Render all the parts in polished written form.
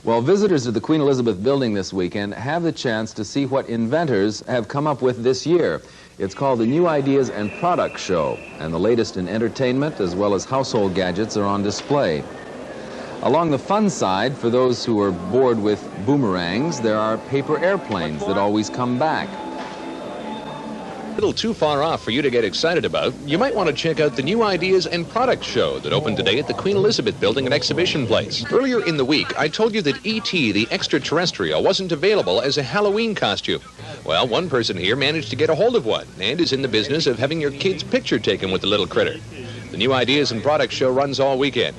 Well, visitors to the Queen Elizabeth Building this weekend have the chance to see what inventors have come up with this year. It's called the New Ideas and Products Show, and the latest in entertainment as well as household gadgets are on display. Along the fun side, for those who are bored with boomerangs, there are paper airplanes that always come back. A little too far off for you to get excited about, you might want to check out the New Ideas and Products Show that opened today at the Queen Elizabeth Building and Exhibition Place. Earlier in the week, I told you that E.T., the extraterrestrial, wasn't available as a Halloween costume. Well, one person here managed to get a hold of one and is in the business of having your kid's picture taken with the little critter. The New Ideas and Products Show runs all weekend.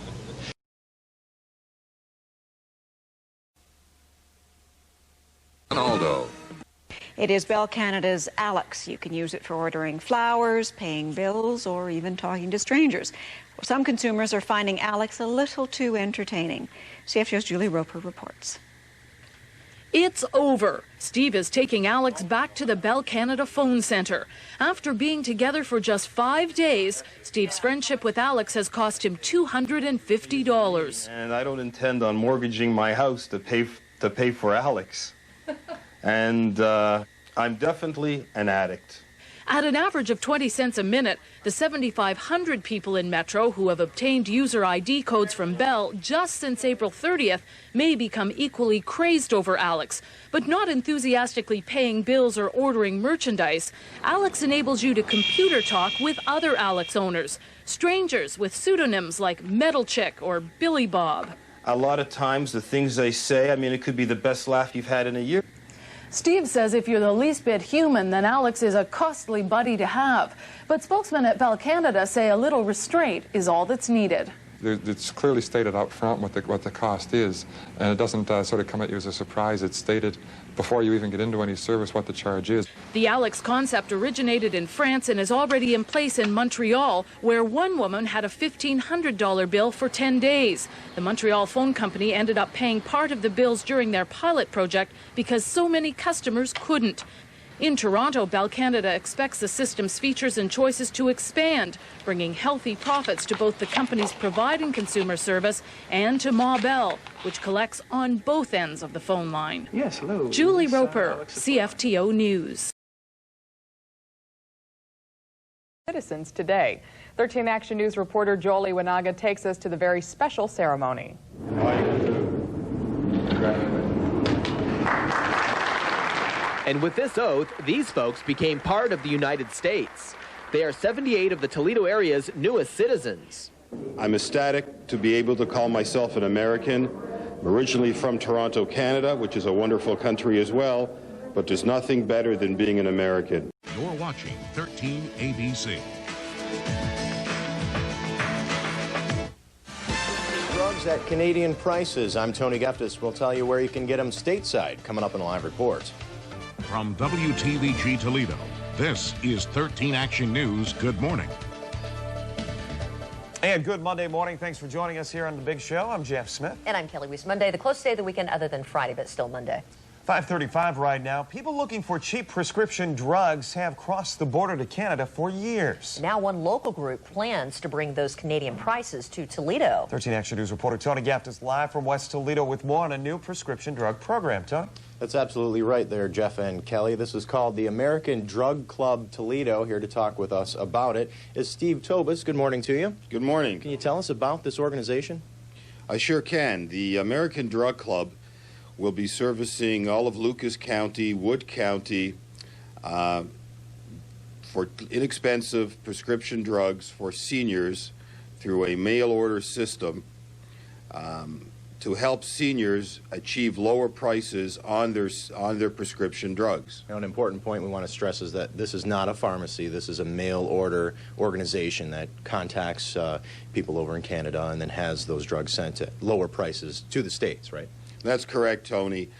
It is Bell Canada's Alex. You can use it for ordering flowers, paying bills, or even talking to strangers. Some consumers are finding Alex a little too entertaining. CFTO's Julie Roper reports. It's over. Steve is taking Alex back to the Bell Canada phone centre. After being together for just 5 days, Steve's friendship with Alex has cost him $250. And I don't intend on mortgaging my house to pay for Alex. And I'm definitely an addict. At an average of 20 cents a minute, the 7,500 people in Metro who have obtained user ID codes from Bell just since April 30th may become equally crazed over Alex, but not enthusiastically paying bills or ordering merchandise. Alex enables you to computer talk with other Alex owners, strangers with pseudonyms like Metal Chick or Billy Bob. A lot of times the things they say, I mean, it could be the best laugh you've had in a year. Steve says if you're the least bit human, then Alex is a costly buddy to have. But spokesmen at Bell Canada say a little restraint is all that's needed. It's clearly stated out front what the cost is, and it doesn't sort of come at you as a surprise. It's stated before you even get into any service what the charge is. The Alex concept originated in France and is already in place in Montreal, where one woman had a $1,500 bill for 10 days. The Montreal phone company ended up paying part of the bills during their pilot project because so many customers couldn't. In Toronto, Bell Canada expects the system's features and choices to expand, bringing healthy profits to both the companies providing consumer service and to Ma Bell, which collects on both ends of the phone line. Yes, hello. Julie Roper, CFTO News. Citizens today. 13 Action News reporter Joel Iwanaga takes us to the very special ceremony. And with this oath, these folks became part of the United States. They are 78 of the Toledo area's newest citizens. I'm ecstatic to be able to call myself an American. I'm originally from Toronto, Canada, which is a wonderful country as well, but there's nothing better than being an American. You're watching 13 ABC. Drugs at Canadian prices. I'm Tony Geftis. We'll tell you where you can get them stateside coming up in a live report. From WTVG Toledo, this is 13 Action News. Good morning. And good Monday morning. Thanks for joining us here on The Big Show. I'm Jeff Smith. And I'm Kelly Weiss. Monday, the closest day of the weekend other than Friday, but still Monday. 5:35 right now. People looking for cheap prescription drugs have crossed the border to Canada for years. Now one local group plans to bring those Canadian prices to Toledo. 13 Action News reporter Tony Gaft is live from West Toledo with more on a new prescription drug program. Tony? That's absolutely right there, Jeff and Kelly. This is called the American Drug Club Toledo. Here to talk with us about it is Steve Tobis. Good morning to you. Good morning. Can you tell us about this organization? I sure can. The American Drug Club will be servicing all of Lucas County, Wood County, for inexpensive prescription drugs for seniors through a mail order system to help seniors achieve lower prices on their prescription drugs. Now, an important point we want to stress is that this is not a pharmacy. This is a mail order organization that contacts people over in Canada and then has those drugs sent at lower prices to the States, right? That's correct, Tony.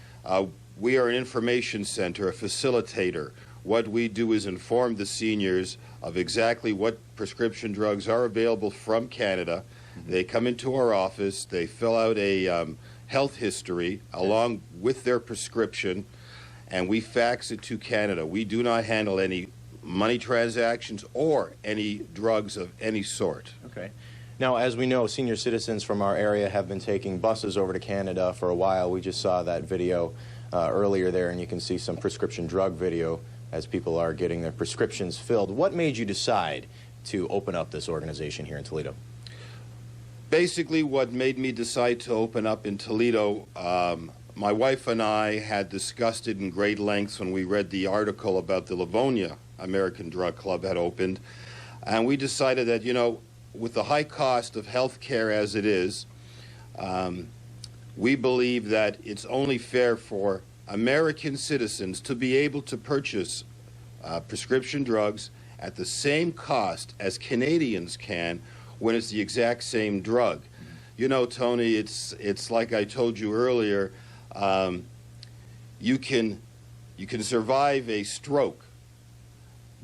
We are an information center, a facilitator. What we do is inform the seniors of exactly what prescription drugs are available from Canada. They come into our office, they fill out a health history along with their prescription, and we fax it to Canada. We do not handle any money transactions or any drugs of any sort. Okay. Now, as we know, senior citizens from our area have been taking buses over to Canada for a while. We just saw that video earlier there, and you can see some prescription drug video as people are getting their prescriptions filled. What made you decide to open up this organization here in Toledo? Basically, what made me decide to open up in Toledo, my wife and I had discussed it in great lengths when we read the article about the Livonia American Drug Club had opened, and we decided that, you know, with the high cost of health care as it is, we believe that it's only fair for American citizens to be able to purchase prescription drugs at the same cost as Canadians can when it's the exact same drug. You know, Tony, it's like I told you earlier, you can survive a stroke,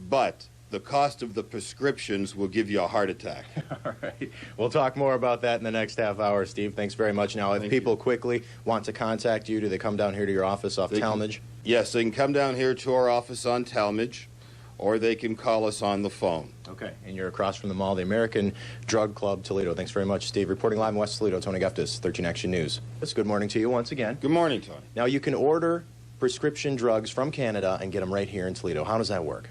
but the cost of the prescriptions will give you a heart attack. All right. We'll talk more about that in the next half hour, Steve. Thanks very much. Now, if people quickly want to contact you, do they come down here to your office off Talmadge? Yes, they can come down here to our office on Talmadge, or they can call us on the phone. Okay. And you're across from the mall, the American Drug Club, Toledo. Thanks very much, Steve. Reporting live in West Toledo, Tony Guftis, 13 Action News. Good morning to you once again. Good morning, Tony. Now, you can order prescription drugs from Canada and get them right here in Toledo. How does that work?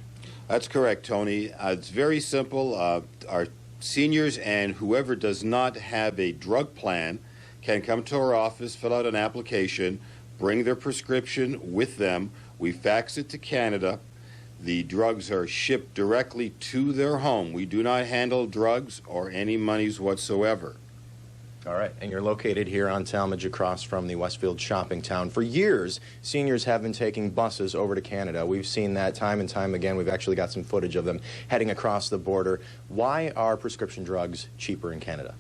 That's correct, Tony. It's very simple. Our seniors and whoever does not have a drug plan can come to our office, fill out an application, bring their prescription with them. We fax it to Canada. The drugs are shipped directly to their home. We do not handle drugs or any monies whatsoever. All right, and you're located here on Talmadge across from the Westfield shopping town. For years, seniors have been taking buses over to Canada. We've seen that time and time again. We've actually got some footage of them heading across the border. Why are prescription drugs cheaper in Canada?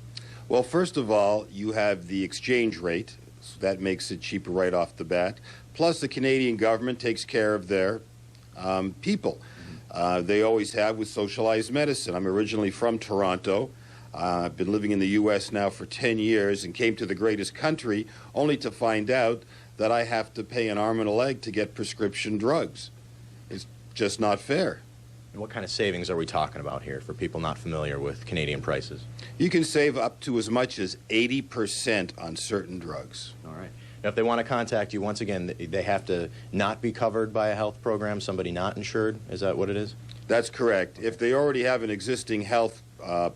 Well, first of all, you have the exchange rate. So that makes it cheaper right off the bat. Plus, the Canadian government takes care of their people. They always have with socialized medicine. I'm originally from Toronto. I've been living in the U.S. now for 10 years and came to the greatest country only to find out that I have to pay an arm and a leg to get prescription drugs. It's just not fair. And what kind of savings are we talking about here for people not familiar with Canadian prices? You can save up to as much as 80% on certain drugs. All right. Now, if they want to contact you, once again, they have to not be covered by a health program, somebody not insured? Is that what it is? That's correct. If they already have an existing health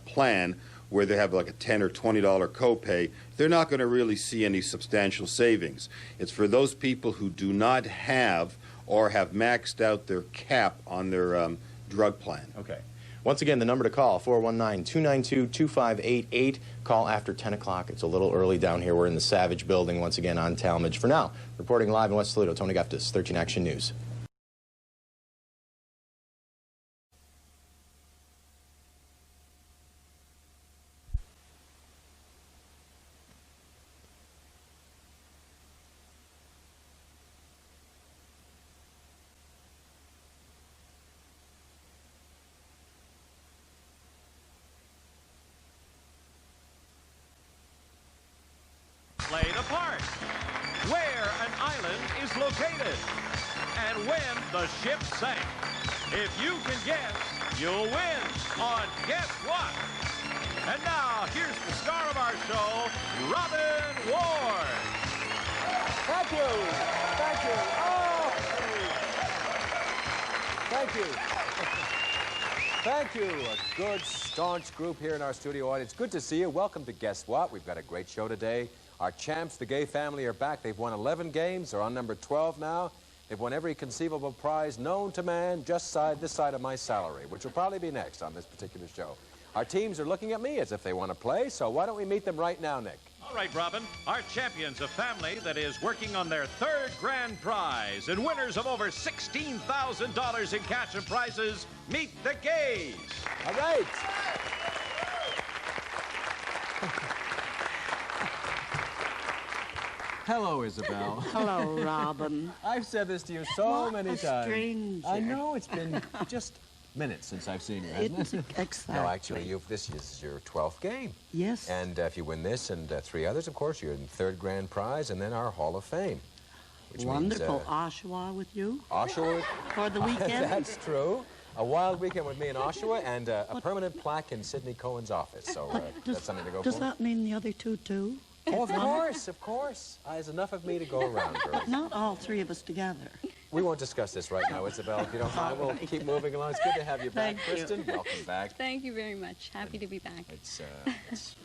plan where they have like a $10 or $20 copay, they're not going to really see any substantial savings. It's for those people who do not have or have maxed out their cap on their drug plan. Okay. Once again, the number to call, 419-292-2588. Call after 10 o'clock. It's a little early down here. We're in the Savage Building once again on Talmadge. For now, reporting live in West Toledo, Tony Guftis, 13 Action News. Play the part, where an island is located, and when the ship sank. If you can guess, you'll win on Guess What? And now, here's the star of our show, Robin Ward. Thank you. Thank you. Oh, thank you. Thank you. A good, staunch group here in our studio audience. Good to see you. Welcome to Guess What? We've got a great show today. Our champs, the Gay family, are back. They've won 11 games. They're on number 12 now. They've won every conceivable prize known to man just this side of my salary, which will probably be next on this particular show. Our teams are looking at me as if they want to play, so why don't we meet them right now, Nick? All right, Robin. Our champions, a family that is working on their third grand prize and winners of over $16,000 in cash and prizes, meet the Gays. All right. Hello, Isabel. Hello, Robin. I've said this to you so many times. Stranger. I know, it's been just minutes since I've seen you, hasn't it? Exactly. No, actually, this is your 12th game. Yes. And if you win this and 3 others, of course, you're in third grand prize and then our Hall of Fame. Which Wonderful. means, Oshawa with you? Oshawa? For the weekend? That's true. A wild weekend with me in Oshawa and a permanent plaque in Sidney Cohen's office. So that's something to go for. Does that mean the other two too? Oh, of course, of course. There's enough of me to go around, girls. Not all three of us together. We won't discuss this right now, Isabel. If you don't mind, we'll keep moving along. It's good to have you back, Kristen. Welcome back. Thank you very much. Happy to be back. It's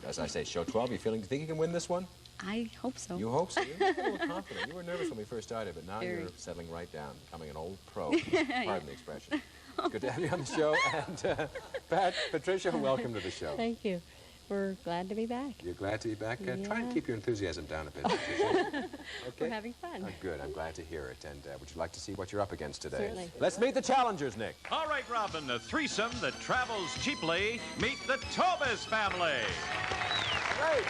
as I say, show 12. You think you can win this one? I hope so. You hope so? You're a little confident. You were nervous when we first started, but now you're settling right down, becoming an old pro. Pardon the expression. It's good to have you on the show. And Pat, Patricia, welcome to the show. Thank you. We're glad to be back. You're glad to be back? Try and keep your enthusiasm down a bit, Patricia. Okay? We're having fun. Good. I'm glad to hear it. And would you like to see what you're up against today? Certainly. Let's meet the challengers, Nick. All right, Robin, the threesome that travels cheaply. Meet the Tobis family. Great.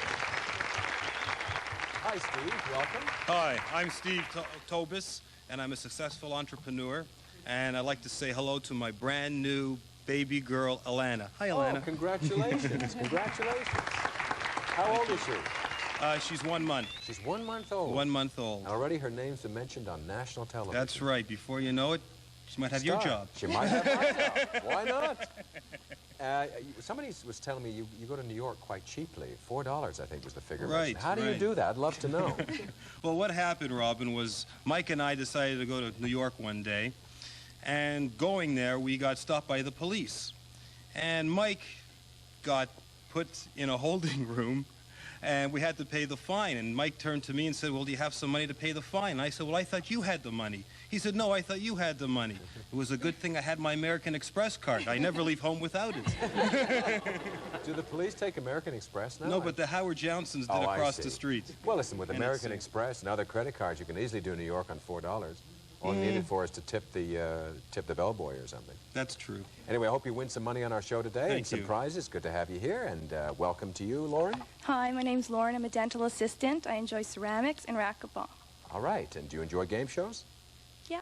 Hi, Steve. Welcome. Hi, I'm Steve Tobis, and I'm a successful entrepreneur. And I'd like to say hello to my brand new baby girl, Alana. Hi, Alana. Oh, congratulations. Congratulations. How old is she? She's 1 month. She's 1 month old? 1 month old. And already her name's been mentioned on national television. That's right. Before you know it, she might have your job. She might have my job. Why not? Somebody was telling me you go to New York quite cheaply. $4, I think, was the figure. Right. How do you do that? I'd love to know. Well, what happened, Robin, was Mike and I decided to go to New York one day. And going there, we got stopped by the police. And Mike got put in a holding room, and we had to pay the fine. And Mike turned to me and said, well, do you have some money to pay the fine? And I said, well, I thought you had the money. He said, no, I thought you had the money. It was a good thing I had my American Express card. I never leave home without it. Do the police take American Express now? No, but the Howard Johnsons did across the street. Well, listen, with American Express and other credit cards, you can easily do New York on $4. All you needed for is to tip the bellboy or something. That's true. Anyway, I hope you win some money on our show today and some you. prizes. Good to have you here, and welcome to you, Lauren. Hi, my name's Lauren. I'm a dental assistant. I enjoy ceramics and racquetball. All right, and do you enjoy game shows? Yeah.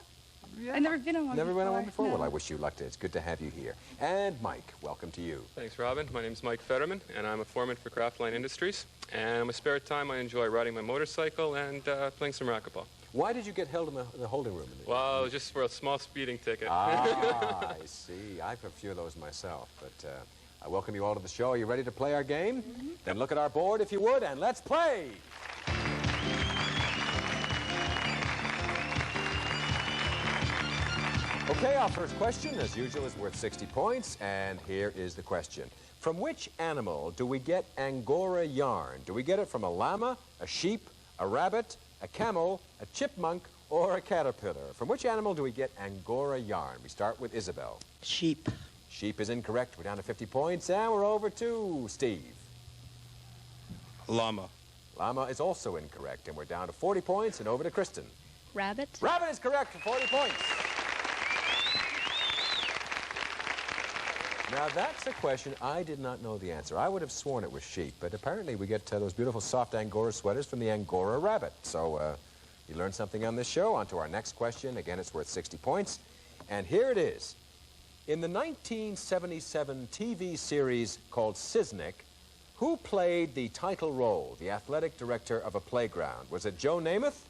I've never been on one Never before. been on one before? No. Well, I wish you luck. It's good to have you here. And Mike, welcome to you. Thanks, Robin. My name's Mike Fetterman, and I'm a foreman for Craftline Industries. And in my spare time, I enjoy riding my motorcycle and playing some racquetball. Why did you get held in the holding room? Well, just for a small speeding ticket. Ah, I see. I've a few of those myself. But I welcome you all to the show. Are you ready to play our game? Then look at our board, if you would, and let's play. Okay, our first question, as usual, is worth 60 points, and here is the question. From which animal do we get Angora yarn? Do we get it from a llama, a sheep, a rabbit, a camel, a chipmunk, or a caterpillar? From which animal do we get Angora yarn? We start with Isabel. Sheep. Sheep is incorrect. We're down to 50 points, and we're over to Steve. Llama. Llama is also incorrect, and we're down to 40 points, and over to Kristen. Rabbit. Rabbit is correct for 40 points. Now, that's a question I did not know the answer. I would have sworn it was sheep, but apparently we get those beautiful soft Angora sweaters from the Angora rabbit. So you learned something on this show. On to our next question. Again, it's worth 60 points. And here it is. In the 1977 TV series called Siznik, who played the title role, the athletic director of a playground? Was it Joe Namath,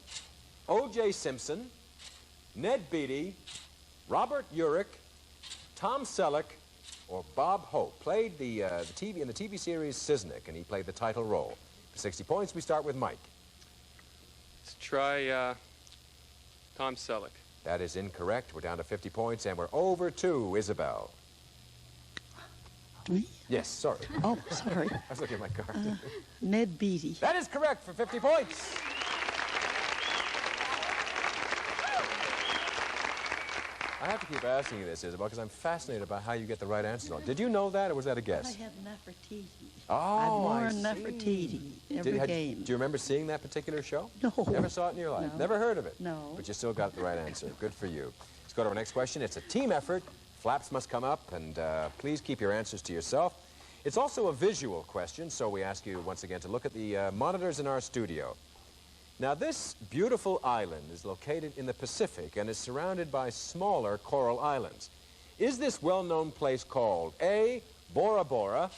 O.J. Simpson, Ned Beatty, Robert Urich, Tom Selleck, or Bob Hope? Played in the TV series Siznik, and he played the title role. For 60 points, we start with Mike. Let's try Tom Selleck. That is incorrect. We're down to 50 points, and we're over to Isabel. Me? Yes, sorry. Oh, sorry. I was looking at my card. Ned Beatty. That is correct for 50 points. I have to keep asking you this, Isabel, because I'm fascinated about how you get the right answers on. Did you know that, or was that a guess? I had Nefertiti. Oh, I've worn Nefertiti every game. Do you remember seeing that particular show? No. Never saw it in your life? No. Never heard of it? No. But you still got the right answer. Good for you. Let's go to our next question. It's a team effort. Flaps must come up, and please keep your answers to yourself. It's also a visual question, so we ask you once again to look at the monitors in our studio. Now, this beautiful island is located in the Pacific and is surrounded by smaller coral islands. Is this well-known place called A, Bora Bora,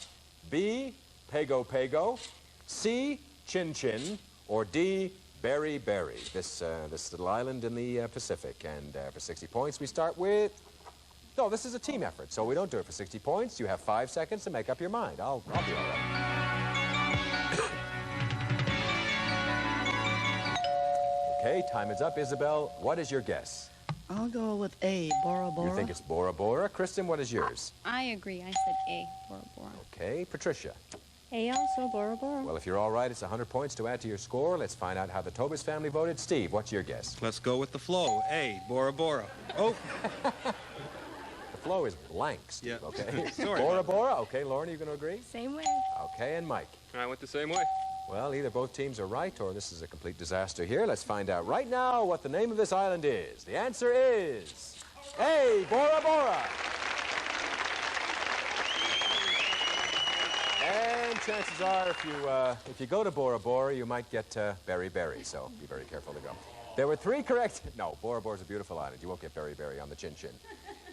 B, Pago Pago, C, Chin Chin, or D, Berry Berry? This little island in the Pacific. And for 60 points, we start with No, this is a team effort, so we don't do it for 60 points. You have 5 seconds to make up your mind. I'll be all right. Okay, time is up. Isabel, what is your guess? I'll go with A, Bora Bora. You think it's Bora Bora. Kristen, what is yours? I agree. I said A, Bora Bora. Okay, Patricia. A also, Bora Bora. Well, if you're all right, it's 100 points to add to your score. Let's find out how the Tobis family voted. Steve, what's your guess? Let's go with the flow. A, Bora Bora. Oh. The flow is blank, Steve, Yeah. okay? Sorry. Bora Bora. Okay, Lauren, are you going to agree? Same way. Okay, and Mike? I went the same way. Well, either both teams are right or this is a complete disaster here. Let's find out right now what the name of this island is. The answer is A, Bora Bora. And chances are if you go to Bora Bora, you might get Berry Berry, so be very careful to go. There were 3 correct... No, Bora Bora's a beautiful island. You won't get Berry Berry on the Chin Chin.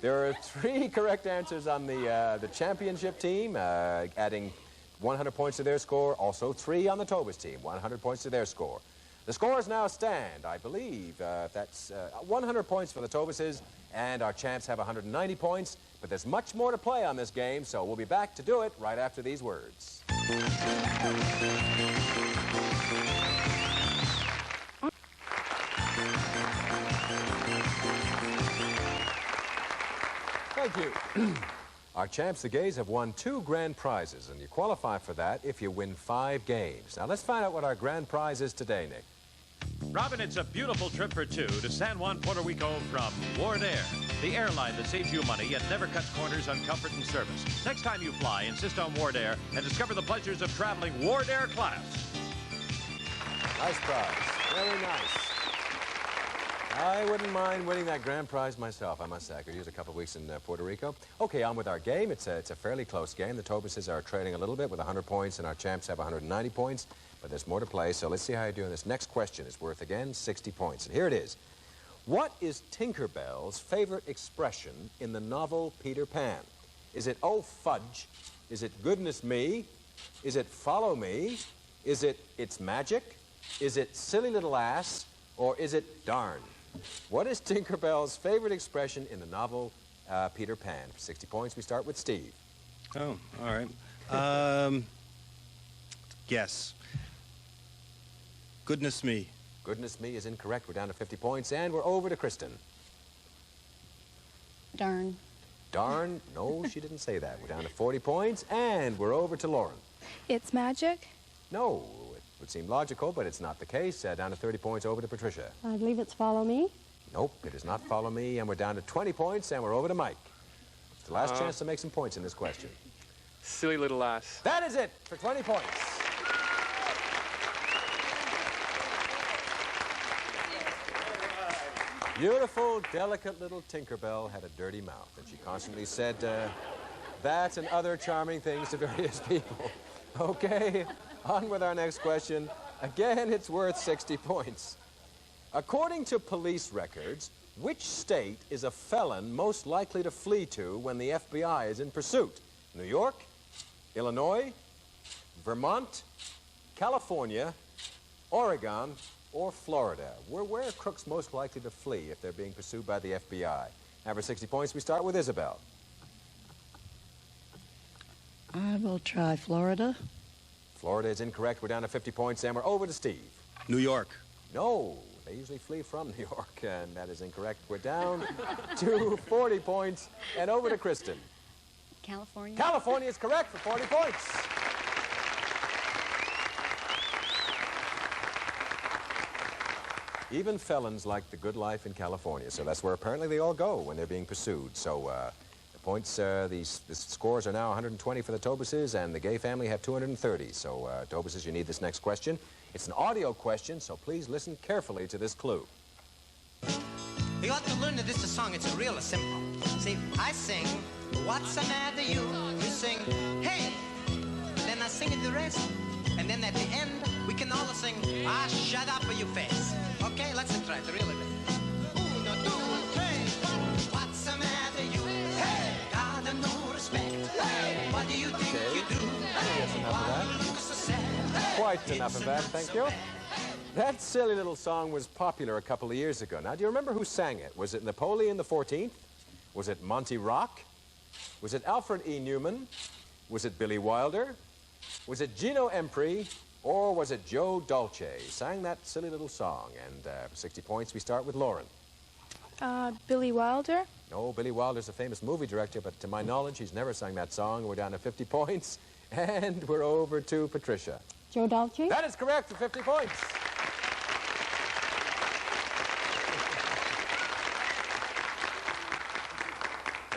There are 3 correct answers on the championship team, adding 100 points to their score. Also 3 on the Tobis team, 100 points to their score. The scores now stand, I believe, that's 100 points for the Tobises, and our champs have 190 points. But there's much more to play on this game, so we'll be back to do it right after these words. Thank you. Our champs, the Gays, have won 2 grand prizes, and you qualify for that if you win 5 games. Now, let's find out what our grand prize is today, Nick. Robin, it's a beautiful trip for 2 to San Juan, Puerto Rico from Ward Air, the airline that saves you money yet never cuts corners on comfort and service. Next time you fly, insist on Ward Air and discover the pleasures of traveling Ward Air class. Nice prize. Very nice. I wouldn't mind winning that grand prize myself, I must say. I could use a couple of weeks in Puerto Rico. Okay, on with our game. It's a fairly close game. The Tobises are trailing a little bit with 100 points, and our champs have 190 points. But there's more to play, so let's see how you do in this next question. It's worth, again, 60 points. And here it is. What is Tinkerbell's favorite expression in the novel Peter Pan? Is it, oh, fudge? Is it goodness me? Is it follow me? Is it it's magic? Is it silly little ass? Or is it darn? What is Tinkerbell's favorite expression in the novel Peter Pan? For 60 points, we start with Steve. Oh, all right. Guess. Goodness me. Goodness me is incorrect. We're down to 50 points, and we're over to Kristen. Darn. Darn? No, she didn't say that. We're down to 40 points, and we're over to Lauren. It's magic? No, it would seem logical, but it's not the case. Down to 30 points, over to Patricia. I believe it's follow me. Nope, it is not follow me, and we're down to 20 points, and we're over to Mike. It's the last chance to make some points in this question. Silly little ass. That is it for 20 points. Beautiful, delicate little Tinkerbell had a dirty mouth, and she constantly said that and other charming things to various people. Okay, on with our next question. Again, it's worth 60 points. According to police records, which state is a felon most likely to flee to when the FBI is in pursuit? New York, Illinois, Vermont, California, Oregon, or Florida? Where are crooks most likely to flee if they're being pursued by the FBI? Now for 60 points, we start with Isabel. I will try Florida. Florida is incorrect. We're down to 50 points, and we're over to Steve. New York. No, they usually flee from New York, and that is incorrect. We're down to 40 points, and over to Kristen. California. California is correct for 40 points. Even felons like the good life in California, so that's where apparently they all go when they're being pursued. So the points, the scores are now 120 for the Tobises, and the Gay family have 230. So Tobises, you need this next question. It's an audio question, so please listen carefully to this clue. You ought to learn that this is a song. It's real simple. See, I sing, what's the matter you? You sing, hey. Then I sing the rest. And then at the end, we can all sing, ah, shut up with your face. Okay, let's try it really bit. Uno, two, three, four. What's the matter you? Hey, got no respect. Hey, what do you think you do? Yes, enough of that. Quite enough of that, thank you. That silly little song was popular a couple of years ago. Now, do you remember who sang it? Was it Napoleon the 14th? Was it Monty Rock? Was it Alfred E. Newman? Was it Billy Wilder? Was it Gino Empri? Or was it Joe Dolce? Sang that silly little song. And for 60 points, we start with Lauren. Billy Wilder. No, Billy Wilder's a famous movie director, but to my knowledge, he's never sang that song. We're down to 50 points. And we're over to Patricia. Joe Dolce? That is correct for 50 points.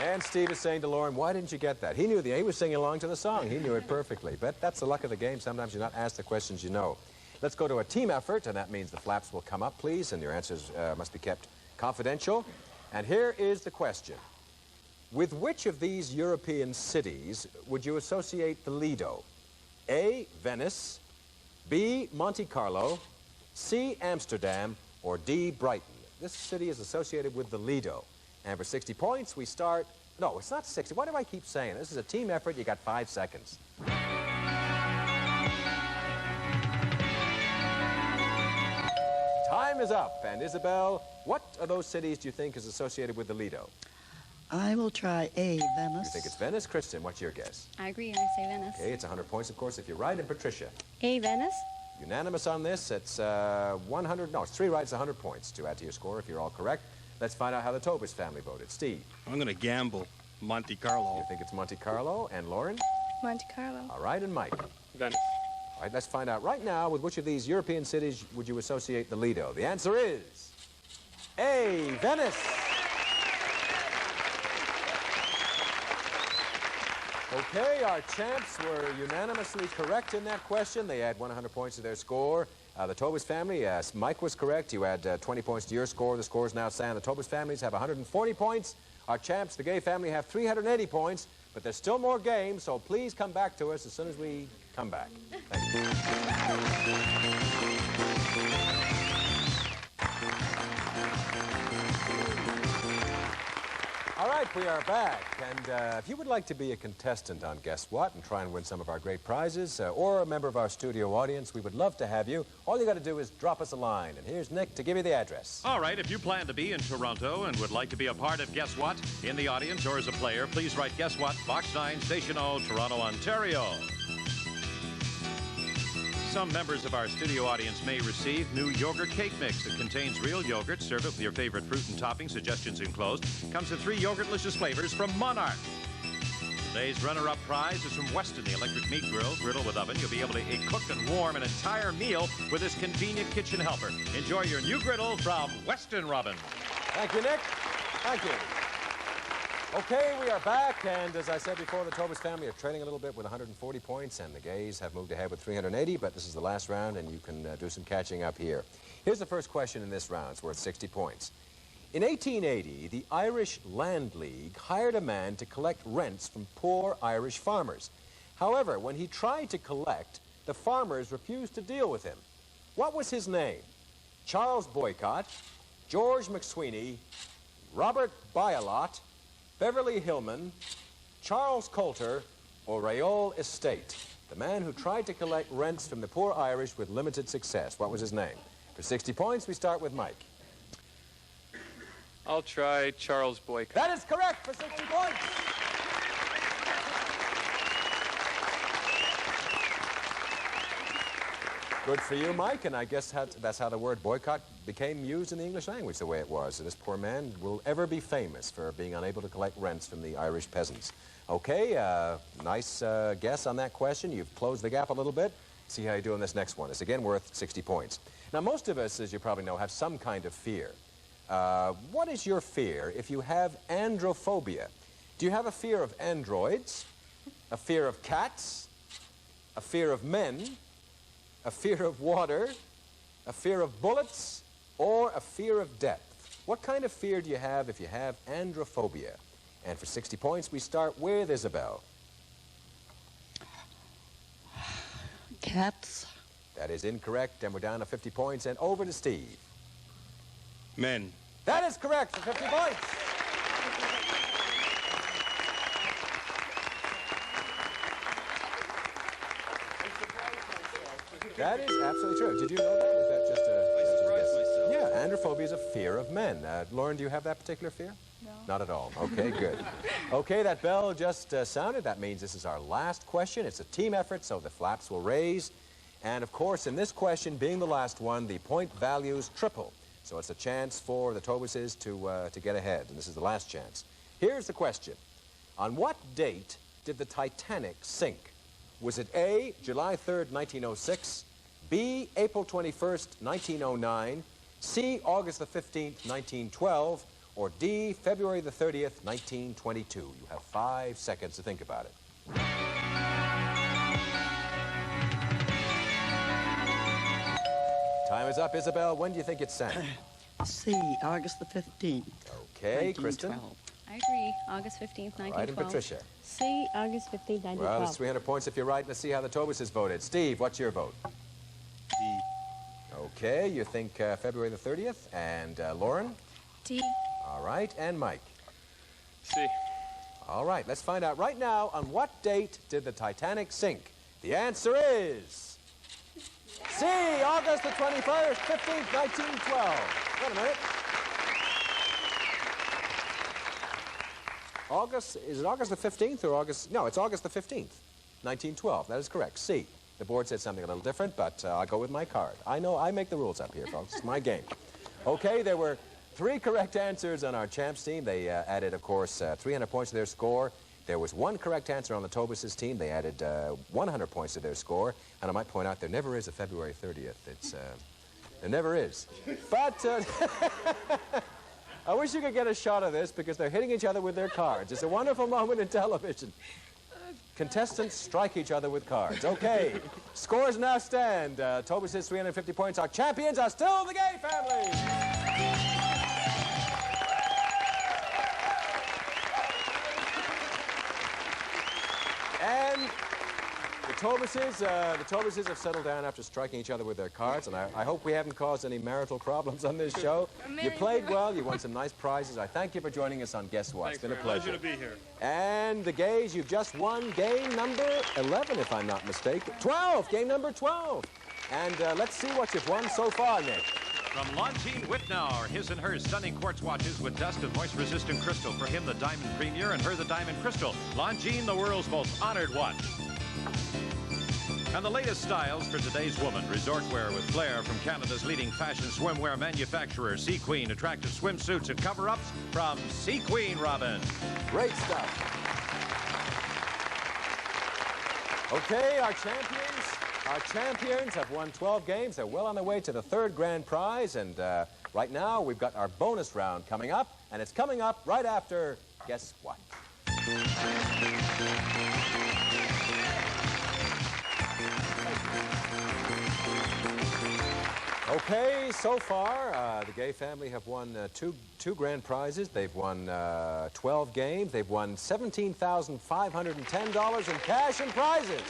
And Steve is saying to Lauren, why didn't you get that? He knew he was singing along to the song. He knew it perfectly. But that's the luck of the game. Sometimes you're not asked the questions you know. Let's go to a team effort, and that means the flaps will come up, please, and your answers must be kept confidential. And here is the question. With which of these European cities would you associate the Lido? A, Venice, B, Monte Carlo, C, Amsterdam, or D, Brighton? This city is associated with the Lido. And for 60 points, we start... No, it's not 60. Why do I keep saying it? This is a team effort. You got 5 seconds. Time is up. And Isabel, what of those cities do you think is associated with the Lido? I will try A, Venice. You think it's Venice? Kristen, what's your guess? I agree. I say Venice. Okay, it's 100 points, of course, if you're right. And Patricia? A, Venice. Unanimous on this. It's 100... No, it's 3 rights, 100 points to add to your score if you're all correct. Let's find out how the Tobis family voted. Steve? I'm going to gamble. Monte Carlo. You think it's Monte Carlo? And Lauren? Monte Carlo. All right, and Mike? Venice. All right, let's find out right now with which of these European cities would you associate the Lido? The answer is A, Venice. Okay, our champs were unanimously correct in that question. They add 100 points to their score. The Tobis family, Mike was correct. You add 20 points to your score. The score is now sound. The Tobis families have 140 points. Our champs, the Gay family, have 380 points. But there's still more games, so please come back to us as soon as we come back. Thank you. All right, we are back. And if you would like to be a contestant on Guess What and try and win some of our great prizes, or a member of our studio audience, we would love to have you. All you got to do is drop us a line. And here's Nick to give you the address. All right, if you plan to be in Toronto and would like to be a part of Guess What, in the audience or as a player, please write Guess What, Box 9, Station O, Toronto, Ontario. Some members of our studio audience may receive new yogurt cake mix that contains real yogurt. Serve it with your favorite fruit and toppings. Suggestions enclosed. Comes in 3 yogurtlicious flavors from Monarch. Today's runner-up prize is from Weston, the electric meat griddle with oven. You'll be able to cook and warm an entire meal with this convenient kitchen helper. Enjoy your new griddle from Weston, Robin. Thank you, Nick. Thank you. Okay, we are back, and as I said before, the Tobis family are trailing a little bit with 140 points, and the Gays have moved ahead with 380, but this is the last round, and you can do some catching up here. Here's the first question in this round. It's worth 60 points. In 1880, the Irish Land League hired a man to collect rents from poor Irish farmers. However, when he tried to collect, the farmers refused to deal with him. What was his name? Charles Boycott, George McSweeney, Robert Bialot, Beverly Hillman, Charles Coulter, or Rayol Estate, the man who tried to collect rents from the poor Irish with limited success. What was his name? For 60 points, we start with Mike. I'll try Charles Boycott. That is correct for 60 points. Good for you, Mike, and I guess that's how the word boycott became used in the English language, the way it was. So this poor man will ever be famous for being unable to collect rents from the Irish peasants. Okay, nice guess on that question. You've closed the gap a little bit. See how you do on this next one. It's again worth 60 points. Now, most of us, as you probably know, have some kind of fear. What is your fear if you have androphobia? Do you have a fear of androids, a fear of cats, a fear of men, a fear of water, a fear of bullets, or a fear of depth? What kind of fear do you have if you have androphobia? And for 60 points, we start with Isabel. Cats. That is incorrect, and we're down to 50 points, and over to Steve. Men. That is correct for 50 points. That is absolutely true. Did you know that? Was that just a... I surprised myself. Yeah, androphobia is a fear of men. Lauren, do you have that particular fear? No. Not at all. Okay, good. Okay, that bell just sounded. That means this is our last question. It's a team effort, so the flaps will raise. And, of course, in this question, being the last one, the point values triple. So it's a chance for the Tobuses to get ahead, and this is the last chance. Here's the question. On what date did the Titanic sink? Was it A, July 3rd, 1906, B, April 21st, 1909, C, August the 15th, 1912, or D, February the 30th, 1922? You have 5 seconds to think about it. Time is up. Isabel, when do you think it sank? C, August the 15th. Okay, Kristen? I agree. August 15th, 1912. Right, and Patricia? C, August 15th, 1912. Well, it's 300 points if you're right. Let's see how the Tobuses voted. Steve, what's your vote? D. Okay, you think February the 30th. And Lauren? D. All right, and Mike? C. All right, let's find out right now, on what date did the Titanic sink? The answer is C, August the 21st, 15th, 1912. Wait a minute. Is it August the 15th or August? No, it's August the 15th, 1912. That is correct. C. The board said something a little different, but I'll go with my card. I know I make the rules up here, folks. It's my game. Okay, there were 3 correct answers on our champs team. They added, of course, 300 points to their score. There was 1 correct answer on the Tobuses team. They added 100 points to their score. And I might point out, there never is a February 30th. There never is. But I wish you could get a shot of this because they're hitting each other with their cards. It's a wonderful moment in television. Contestants strike each other with cards. Okay, scores now stand. Tobuses 350 points. Our champions are still the Gay family. And the Tobuses have settled down after striking each other with their cards, and I hope we haven't caused any marital problems on this show. You played well. You won some nice prizes. I thank you for joining us on Guess What. It's been a pleasure. Pleasure to be here. And the Gays, you've just won game number 11, if I'm not mistaken. 12, game number 12. And let's see what you've won so far, Nick. From Longines Whitnauer, his and her stunning quartz watches with dust and moist-resistant crystal. For him, the Diamond Premier, and her, the Diamond Crystal. Longines, the world's most honored watch. And the latest styles for today's woman. Resort wear with flair from Canada's leading fashion swimwear manufacturer, Sea Queen. Attractive swimsuits and cover-ups from Sea Queen, Robin. Great stuff. Okay, our champions have won 12 games. They're well on their way to the 3rd grand prize. And right now, we've got our bonus round coming up. And it's coming up right after Guess What? Okay, so far, the Gay family have won two grand prizes. They've won 12 games. They've won $17,510 in cash and prizes.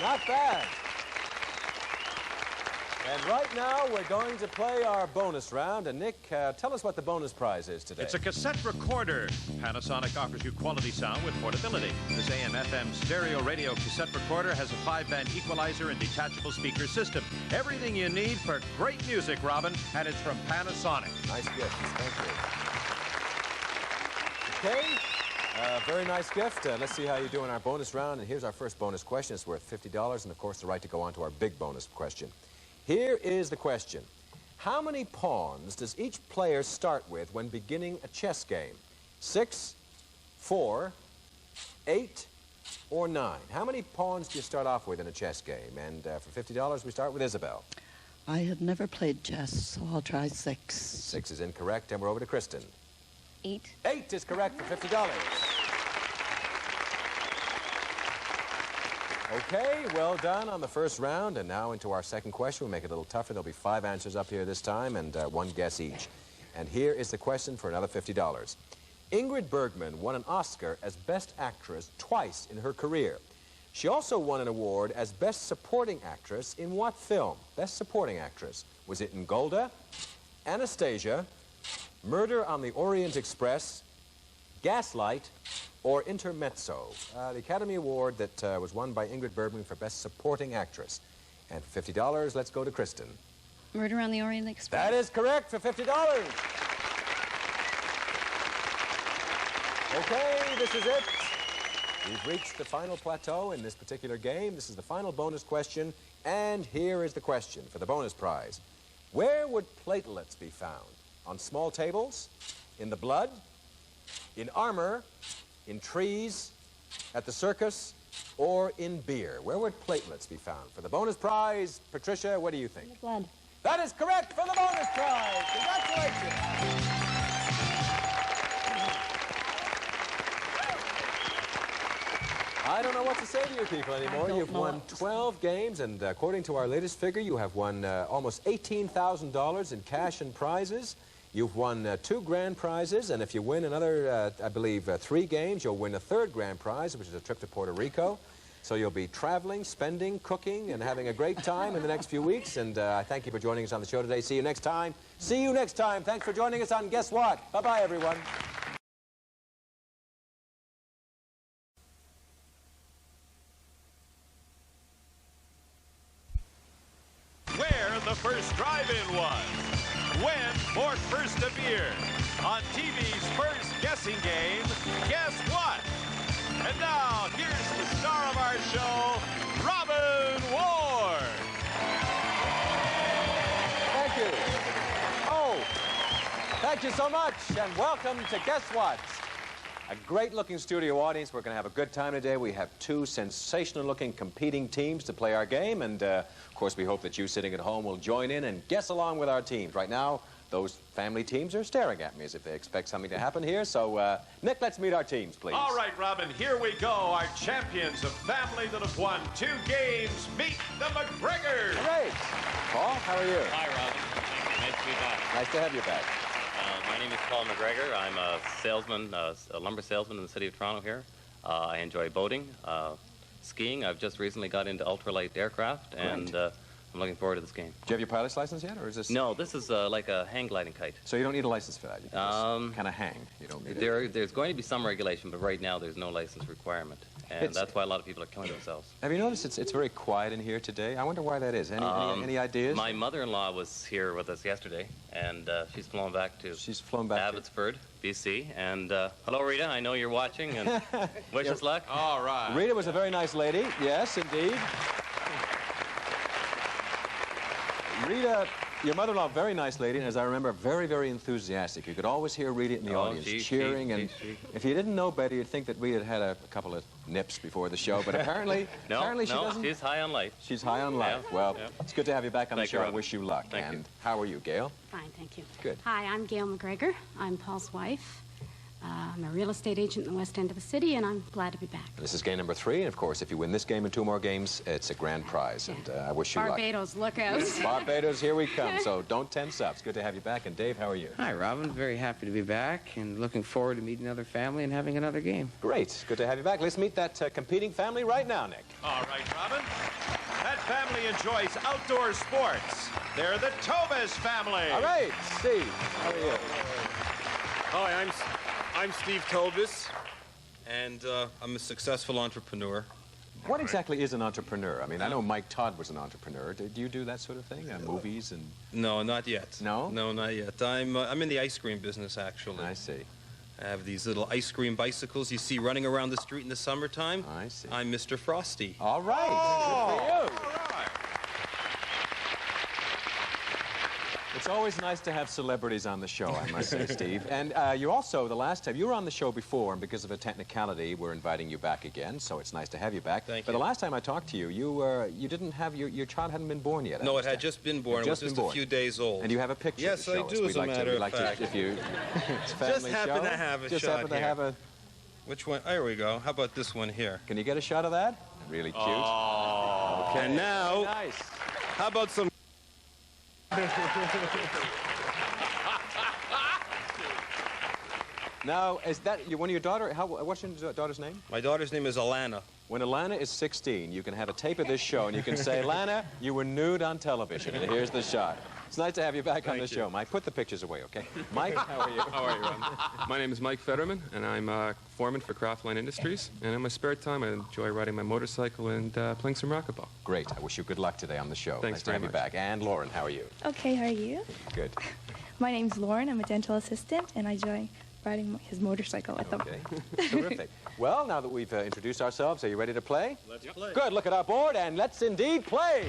Not bad. And right now, we're going to play our bonus round. And Nick, tell us what the bonus prize is today. It's a cassette recorder. Panasonic offers you quality sound with portability. This AM/FM stereo radio cassette recorder has a 5-band equalizer and detachable speaker system. Everything you need for great music, Robin, and it's from Panasonic. Nice gift. Thank you. Okay. Very nice gift. Let's see how you do in our bonus round. And here's our first bonus question. It's worth $50 and, of course, the right to go on to our big bonus question. Here is the question. How many pawns does each player start with when beginning a chess game? 6, 4, 8, or 9? How many pawns do you start off with in a chess game? And for $50, we start with Isabel. I have never played chess, so I'll try 6. 6 is incorrect, and we're over to Kristen. 8. 8 is correct for $50. Okay, well done on the first round, and now into our second question. We'll make it a little tougher. There'll be 5 answers up here this time, and 1 guess each. And here is the question for another $50. Ingrid Bergman won an Oscar as Best Actress twice in her career. She also won an award as Best Supporting Actress in what film? Best Supporting Actress. Was it in Golda, Anastasia, Murder on the Orient Express, Gaslight, or Intermezzo? The Academy Award that was won by Ingrid Bergman for Best Supporting Actress. And for $50, let's go to Kristen. Murder on the Orient Express. That is correct for $50. Okay, this is it. We've reached the final plateau in this particular game. This is the final bonus question, and here is the question for the bonus prize. Where would platelets be found? On small tables? In the blood? In armor? In trees? At the circus? Or in beer? Where would platelets be found? For the bonus prize, Patricia, what do you think? In the blood. That is correct for the bonus prize. Congratulations. I don't know what to say to you people anymore. You've won 12 games, and according to our latest figure, you have won almost $18,000 in cash and prizes. You've won 2 grand prizes, and if you win another, I believe, 3 games, you'll win a 3rd grand prize, which is a trip to Puerto Rico. So you'll be traveling, spending, cooking, and having a great time in the next few weeks. And I thank you for joining us on the show today. See you next time. See you next time. Thanks for joining us on Guess What? Bye-bye, everyone. Where the first drive-in was, when Ford first appeared on TV's first guessing game, Guess What? And now, here's the star of our show, Robin Ward. Thank you. Oh, thank you so much, and welcome to Guess What? A great-looking studio audience. We're going to have a good time today. We have 2 sensational-looking competing teams to play our game, and of course, we hope that you sitting at home will join in and guess along with our teams. Right now, those family teams are staring at me as if they expect something to happen here. So, Nick, let's meet our teams, please. All right, Robin, here we go. Our champions of family that have won 2 games, meet the McGregors. Great. Paul, how are you? Hi, Robin. Nice to be back. Nice to have you back. My name is Paul McGregor. I'm a salesman, a lumber salesman in the city of Toronto here. I enjoy boating, skiing. I've just recently got into ultralight aircraft, and I'm looking forward to this game. Do you have your pilot's license yet, or is this? No, this is like a hang gliding kite. So you don't need a license for that? You can just kind of hang. You don't need it. There's going to be some regulation, but right now there's no license requirement. And that's why a lot of people are killing themselves. Have you noticed it's very quiet in here today? I wonder why that is. Any ideas? My mother-in-law was here with us yesterday, and she's flown back to Abbotsford, BC. And hello, Rita. I know you're watching, and wish us luck. All right. Rita was a very nice lady. Yes, indeed. Rita, your mother-in-law, very nice lady, and as I remember, very, very enthusiastic. You could always hear Rita in the audience cheering, and if you didn't know better, you'd think that Rita had a couple of nips before the show, but apparently, she doesn't. She's high on life. She's high on life. Yeah. Well, Yeah. it's good to have you back on the show. You, I wish you luck. Thank you. How are you, Gail? Fine, thank you. Good. Hi, I'm Gail McGregor. I'm Paul's wife. I'm a real estate agent in the west end of the city, and I'm glad to be back. This is game number 3, and of course, if you win this game and 2 more games, it's a grand prize, and I wish you luck. Barbados, look out. Barbados, here we come, so don't tense up. It's good to have you back. And Dave, how are you? Hi, Robin. Very happy to be back and looking forward to meeting another family and having another game. Great. Good to have you back. Let's meet that competing family right now, Nick. All right, Robin. That family enjoys outdoor sports. They're the Tobas family. All right, Steve, how are you? Hi, I'm Steve Tobas, and I'm a successful entrepreneur. What exactly is an entrepreneur? I mean, I know Mike Todd was an entrepreneur. Do you do that sort of thing? Movies and... No, not yet. No? No, not yet. I'm in the ice cream business, actually. I see. I have these little ice cream bicycles you see running around the street in the summertime. I see. I'm Mr. Frosty. All right. Good for you. All right. It's always nice to have celebrities on the show, I must say, Steve. And you also, the last time, you were on the show before, and because of a technicality, we're inviting you back again, so it's nice to have you back. Thank but you. the last time I talked to you, you didn't have, your child hadn't been born yet. No, it had just been born. It was just a few days old. And you have a picture Yes, to show I do, us. as a matter of fact. If you, it's a family just happen show. to have a just shot happen to here. have a... Which one? There we go. How about this one here? Can you get a shot of that? Really cute. Oh. Okay. And now, nice. How about some... Now, is that one of your daughter? What's your daughter's name? My daughter's name is Alana. When Alana is 16, you can have a tape of this show, and you can say, Alana, you were nude on television, and here's the shot. It's nice to have you back on the show. Mike, put the pictures away, okay? Mike, how are you? How are you, Ron? My name is Mike Fetterman, and I'm a foreman for Craftline Industries. And in my spare time, I enjoy riding my motorcycle and playing some racquetball. Great. I wish you good luck today on the show. Thanks nice to very have you much. back. And Lauren, how are you? Okay, how are you? Good. My name's Lauren. I'm a dental assistant, and I riding his motorcycle with him. Okay, terrific. Well, now that we've introduced ourselves, are you ready to play? Let's play. Good, look at our board and let's indeed play.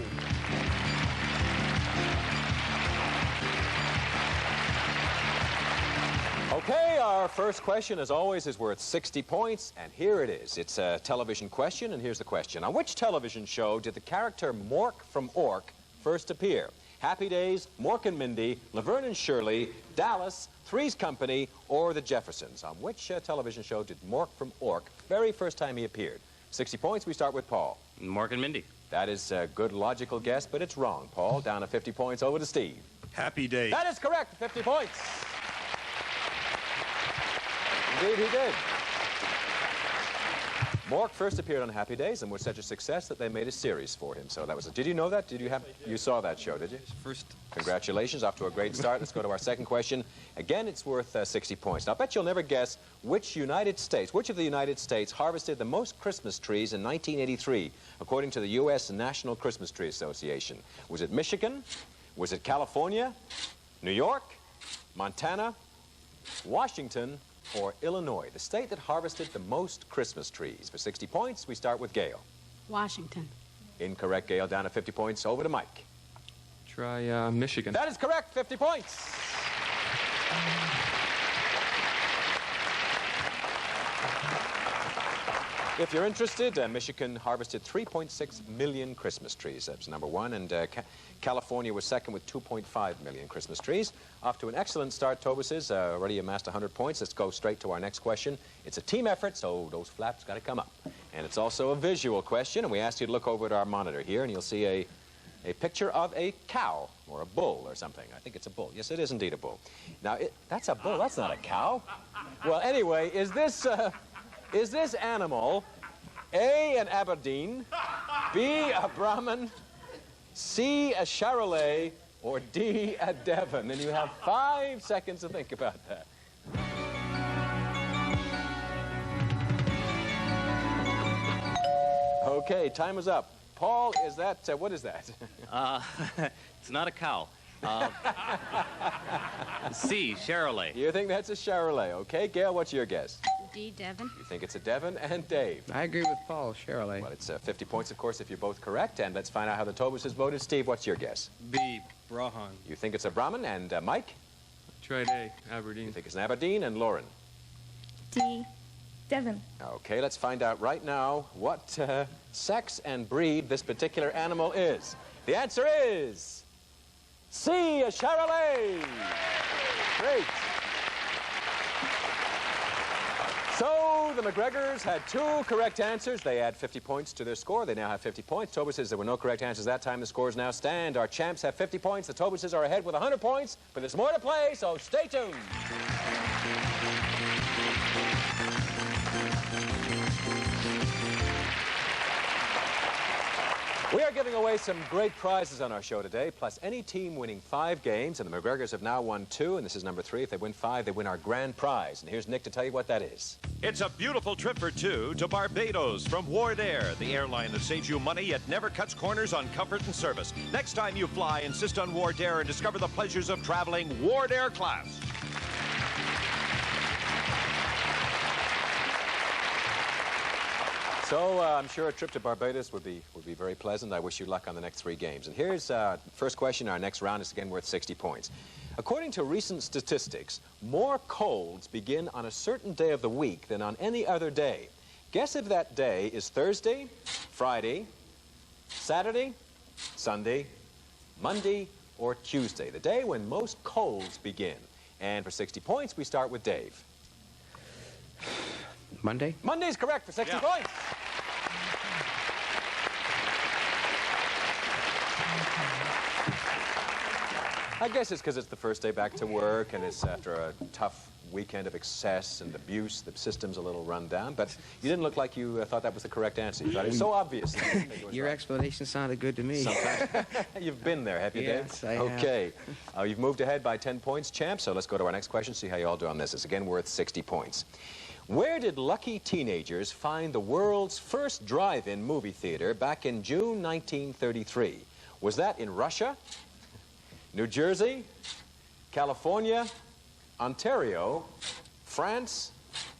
Okay, our first question, as always, is worth 60 points, and here it is. It's a television question, and here's the question. On which television show did the character Mork from Ork first appear? Happy Days, Mork and Mindy, Laverne and Shirley, Dallas, Three's Company, or The Jeffersons? On which television show did Mork from Ork very first time he appeared? 60 points, we start with Paul. Mork and Mindy. That is a good logical guess, but it's wrong. Paul, down to 50 points, over to Steve. Happy Days. That is correct, 50 points. Indeed, he did. Mork first appeared on Happy Days and was such a success that they made a series for him. So that was it. Did you know that? You saw that show, did you? First. Congratulations, off to a great start. Let's go to our second question. Again, it's worth 60 points. Now, I bet you'll never guess which of the United States harvested the most Christmas trees in 1983, according to the U.S. National Christmas Tree Association. Was it Michigan? Was it California? New York? Montana? Washington? Or Illinois, the state that harvested the most Christmas trees? For 60 points, we start with Gail. Washington. Incorrect, Gail. Down to 50 points. Over to Mike. Try Michigan. That is correct. 50 points. If you're interested, Michigan harvested 3.6 million Christmas trees. That's number one. And California was second with 2.5 million Christmas trees. Off to an excellent start, Tobuses. Already amassed 100 points. Let's go straight to our next question. It's a team effort, so those flaps got to come up. And it's also a visual question. And we asked you to look over at our monitor here, and you'll see a picture of a cow or a bull or something. I think it's a bull. Yes, it is indeed a bull. Now, that's a bull. That's not a cow. Well, anyway, is this animal A, an Aberdeen, B, a Brahmin, C, a Charolais, or D, a Devon? And you have 5 seconds to think about that. Okay, time is up. Paul, is that, what is that? It's not a cow. C, Charolais. You think that's a Charolais? Okay, Gail, what's your guess? D, Devon. You think it's a Devon? And Dave? I agree with Paul, Charolais. Well, it's 50 points, of course, if you're both correct. And let's find out how the Tobuses voted. Steve, what's your guess? B, Brahman. You think it's a Brahmin? And Mike? Tried A, Aberdeen. You think it's an Aberdeen? And Lauren? D, Devon. Okay, let's find out right now what sex and breed this particular animal is. The answer is C, a Charolais. Great. So the McGregors had 2 correct answers. They add 50 points to their score. They now have 50 points. Toba says there were no correct answers that time. The scores now stand. Our champs have 50 points. The Tobuses are ahead with 100 points. But there's more to play, so stay tuned. We are giving away some great prizes on our show today, plus any team winning 5 games, and the McGregors have now won 2, and this is number 3. If they win 5, they win our grand prize. And here's Nick to tell you what that is. It's a beautiful trip for 2 to Barbados from Ward Air, the airline that saves you money yet never cuts corners on comfort and service. Next time you fly, insist on Ward Air and discover the pleasures of traveling Ward Air class. So I'm sure a trip to Barbados would be very pleasant. I wish you luck on the next 3 games. And here's first question. Our next round is again worth 60 points. According to recent statistics, more colds begin on a certain day of the week than on any other day. Guess if that day is Thursday, Friday, Saturday, Sunday, Monday, or Tuesday, the day when most colds begin. And for 60 points, we start with Dave. Monday? Monday's correct for 60 points. I guess it's because it's the first day back to work, and it's after a tough weekend of excess and abuse. The system's a little run down, but you didn't look like you thought that was the correct answer. You thought it was so obvious. Your explanation sounded good to me. Sometimes. You've been there, have you, Yes, Dave? I have. Okay. You've moved ahead by 10 points, champ, so let's go to our next question, see how you all do on this. It's again worth 60 points. Where did lucky teenagers find the world's first drive-in movie theater back in June 1933? Was that in Russia, New Jersey, California, Ontario, France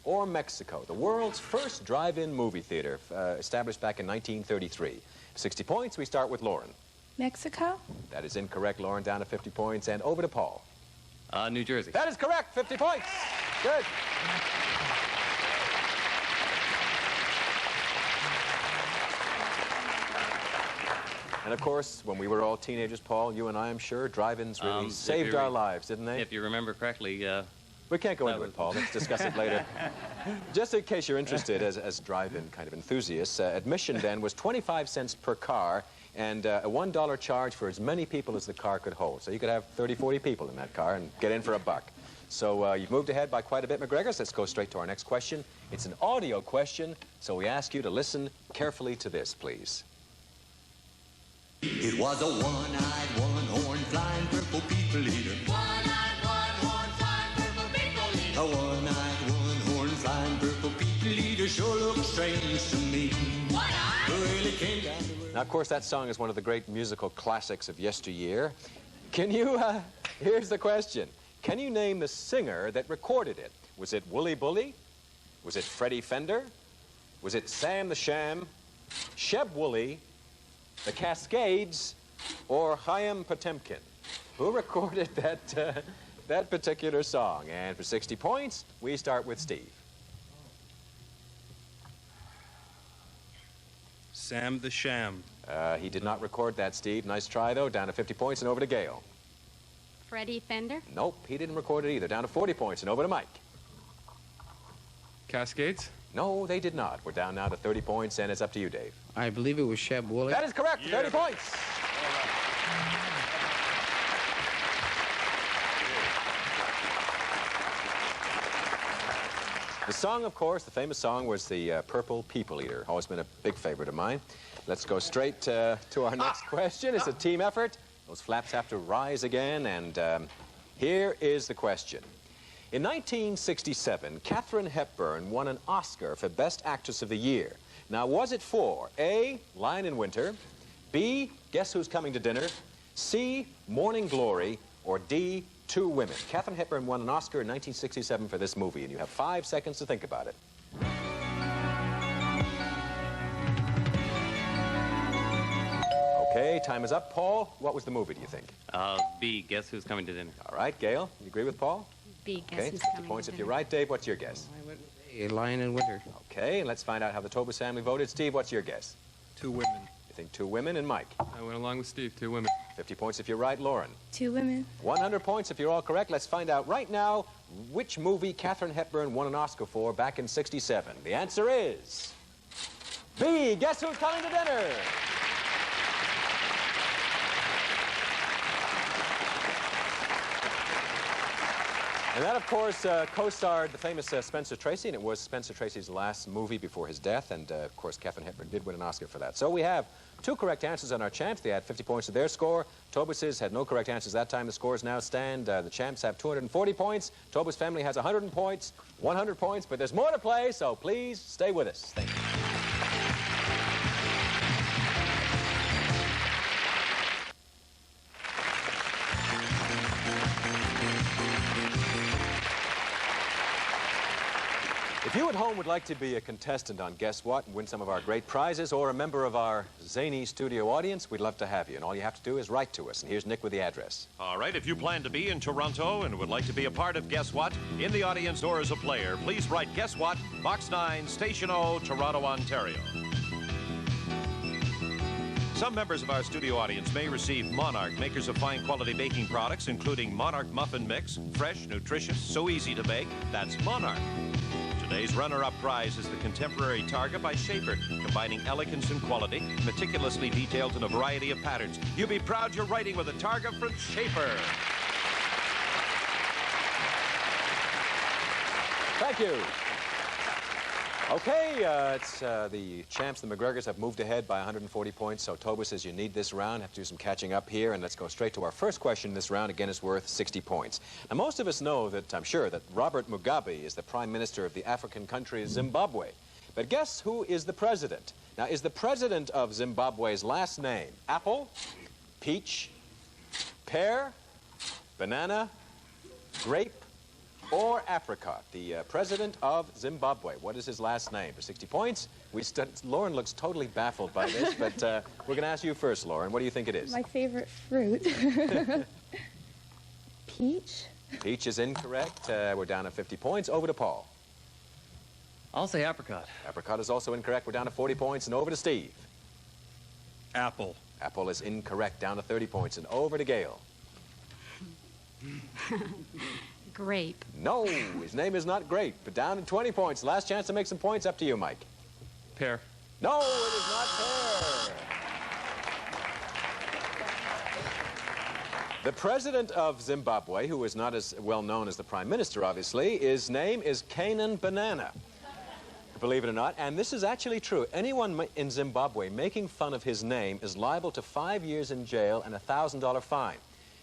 or Mexico? The world's first drive-in movie theater, established back in 1933. 60 points. We start with Lauren. Mexico? That is incorrect, Lauren. Down to 50 points. And over to Paul. New Jersey. That is correct. 50 points. Good. And of course, when we were all teenagers, Paul, you and I, I'm sure, drive-ins really saved our lives, didn't they? If you remember correctly, we can't go into it, Paul. Let's discuss it later. Just in case you're interested, as drive-in kind of enthusiasts, admission then was 25 cents per car and a $1 charge for as many people as the car could hold. So you could have 30, 40 people in that car and get in for a buck. So you've moved ahead by quite a bit, McGregor. So let's go straight to our next question. It's an audio question, so we ask you to listen carefully to this, please. It was a one-eyed, one-horned, flying purple people eater. One-eyed, one-horned, flying purple people eater. A one-eyed, one-horned, flying purple people eater sure looks strange to me. One-eyed? Really came down to Now, of course, that song is one of the great musical classics of yesteryear. Can you, here's the question. Can you name the singer that recorded it? Was it Wooly Bully? Was it Freddie Fender? Was it Sam the Sham? Sheb Woolley? The Cascades, or Chaim Potemkin? Who recorded that particular song? And for 60 points, we start with Steve. Sam the Sham. He did not record that, Steve. Nice try, though. Down to 50 points and over to Gail. Freddie Fender? Nope, he didn't record it either. Down to 40 points and over to Mike. Cascades? No, they did not. We're down now to 30 points, and it's up to you, Dave. I believe it was Sheb Woolley. That is correct, for 30 points. The song, of course, the famous song was the Purple People Eater. Always been a big favorite of mine. Let's go straight to our next question. It's a team effort. Those flaps have to rise again, and here is the question. In 1967, Katharine Hepburn won an Oscar for Best Actress of the Year. Now, was it for A, Lion in Winter, B, Guess Who's Coming to Dinner, C, Morning Glory, or D, Two Women? Katharine Hepburn won an Oscar in 1967 for this movie, and you have 5 seconds to think about it. Okay, time is up. Paul, what was the movie, do you think? B, Guess Who's Coming to Dinner. All right, Gail, you agree with Paul? B, Guess Okay, Who's 50 Coming points to if you're Dinner. right. Dave, what's your guess? A Lion in Winter. Okay, and let's find out how the Tobus family voted. Steve, what's your guess? Two women. You think Two Women, and Mike? I went along with Steve, two women. 50 points if you're right. Lauren? Two Women. 100 points if you're all correct. Let's find out right now which movie Katharine Hepburn won an Oscar for back in '67. The answer is B, Guess Who's Coming to Dinner? And that, of course, co-starred the famous Spencer Tracy, and it was Spencer Tracy's last movie before his death, and, of course, Katharine Hepburn did win an Oscar for that. So we have 2 correct answers on our champs. They had 50 points to their score. Tobus's had no correct answers that time. The scores now stand. The champs have 240 points. Tobus family has 100 points, but there's more to play, so please stay with us. Thank you. If you at home would like to be a contestant on Guess What and win some of our great prizes, or a member of our zany studio audience, we'd love to have you. And all you have to do is write to us. And here's Nick with the address. All right, if you plan to be in Toronto and would like to be a part of Guess What, in the audience or as a player, please write Guess What, Box 9, Station O, Toronto, Ontario. Some members of our studio audience may receive Monarch, makers of fine quality baking products, including Monarch Muffin Mix, fresh, nutritious, so easy to bake. That's Monarch. Today's runner-up prize is the contemporary Targa by Schaefer, combining elegance and quality, meticulously detailed in a variety of patterns. You'll be proud you're writing with a Targa from Schaefer. Thank you. Okay, it's the champs, the McGregors, have moved ahead by 140 points, so Tobus says you need this round, have to do some catching up here, and let's go straight to our first question in this round. Again, it's worth 60 points. Now, most of us know that, I'm sure, that Robert Mugabe is the Prime Minister of the African country Zimbabwe. But guess who is the president? Now, is the president of Zimbabwe's last name Apple, Peach, Pear, Banana, Grape, or apricot? The president of Zimbabwe. What is his last name? For 60 points, Lauren looks totally baffled by this, but we're going to ask you first, Lauren. What do you think it is? My favorite fruit. Peach? Peach is incorrect. We're down to 50 points. Over to Paul. I'll say apricot. Apricot is also incorrect. We're down to 40 points. And over to Steve. Apple. Apple is incorrect. Down to 30 points. And over to Gail. Grape. No, his name is not Grape, but down to 20 points. Last chance to make some points. Up to you, Mike. Pear. No, it is not pear. The president of Zimbabwe, who is not as well known as the prime minister, obviously, his name is Canaan Banana. Believe it or not, and this is actually true. Anyone in Zimbabwe making fun of his name is liable to 5 years in jail and a $1,000 fine.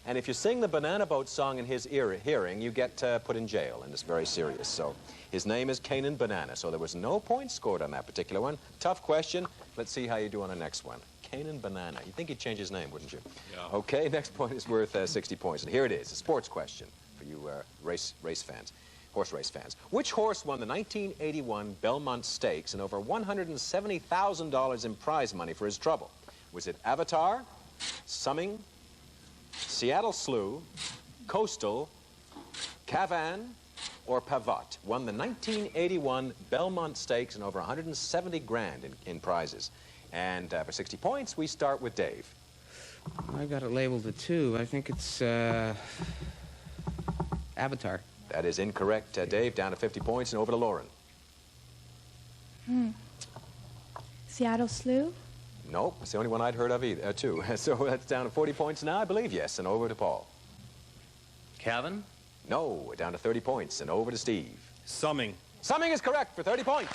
And if you sing the Banana Boat song in his hearing, you get put in jail, and it's very serious. So his name is Canaan Banana. So there was no points scored on that particular one. Tough question. Let's see how you do on the next one. Canaan Banana. You'd think he'd change his name, wouldn't you? Yeah. Okay, next point is worth 60 points. And here it is, a sports question for you race fans, horse race fans. Which horse won the 1981 Belmont Stakes and over $170,000 in prize money for his trouble? Was it Avatar, Summing, Seattle Slew, Coastal, Cavan, or Pavot? Won the 1981 Belmont Stakes and over 170 grand in prizes. And for 60 points, we start with Dave. I got it labeled a 2. I think it's Avatar. That is incorrect, Dave. Down to 50 points and over to Lauren. Seattle Slew? Nope, it's the only one I'd heard of either, too. So that's down to 40 points now, I believe, yes. And over to Paul. Cavan? No, down to 30 points and over to Steve. Summing. Summing is correct for 30 points.